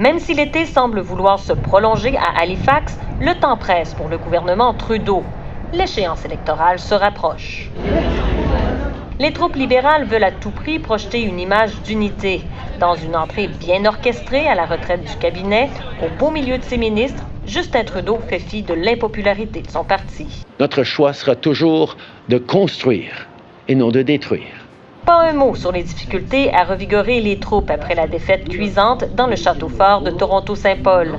Même si l'été semble vouloir se prolonger à Halifax, le temps presse pour le gouvernement Trudeau. L'échéance électorale se rapproche. Les troupes libérales veulent à tout prix projeter une image d'unité. Dans une entrée bien orchestrée à la retraite du cabinet, au beau milieu de ses ministres, Justin Trudeau fait fi de l'impopularité de son parti. Notre choix sera toujours de construire et non de détruire. Pas un mot sur les difficultés à revigorer les troupes après la défaite cuisante dans le château fort de Toronto-Saint-Paul.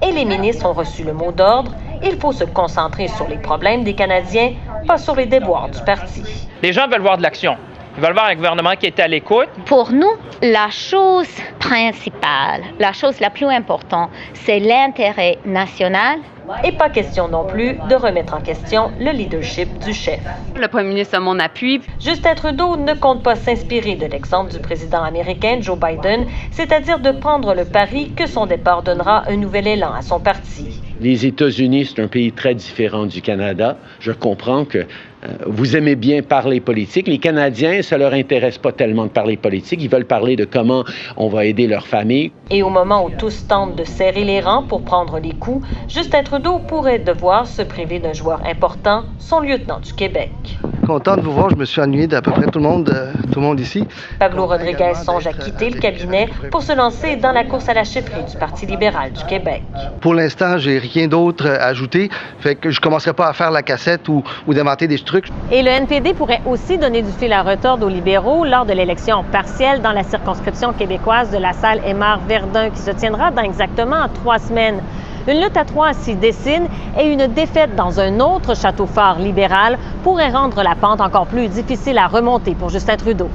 Et les ministres ont reçu le mot d'ordre, il faut se concentrer sur les problèmes des Canadiens, pas sur les déboires du parti. Les gens veulent voir de l'action. Ils veulent voir un gouvernement qui est à l'écoute. Pour nous, la chose principale, la chose la plus importante, c'est l'intérêt national. Et pas question non plus de remettre en question le leadership du chef. Le premier ministre a mon appui. Justin Trudeau ne compte pas s'inspirer de l'exemple du président américain Joe Biden, c'est-à-dire de prendre le pari que son départ donnera un nouvel élan à son parti. Les États-Unis, c'est un pays très différent du Canada. Je comprends que vous aimez bien parler politique. Les Canadiens, ça leur intéresse pas tellement de parler politique. Ils veulent parler de comment on va aider leur famille. Et au moment où tous tentent de serrer les rangs pour prendre les coups, Justin Trudeau pourrait devoir se priver d'un joueur important, son lieutenant du Québec. Content de vous voir, je me suis ennuyé d'à peu près tout le monde ici. Pablo Rodriguez songe à quitter le cabinet pour se lancer dans la course à la chefferie du Parti libéral du Québec. Pour l'instant, j'ai rien d'autre à ajouter, fait que je commencerai pas à faire la cassette ou d'inventer des trucs. Et le NPD pourrait aussi donner du fil à retordre aux libéraux lors de l'élection partielle dans la circonscription québécoise de la salle Aymar-Verdun qui se tiendra dans exactement 3 semaines. Une lutte à 3 s'y dessine et une défaite dans un autre château fort libéral pourrait rendre la pente encore plus difficile à remonter pour Justin Trudeau.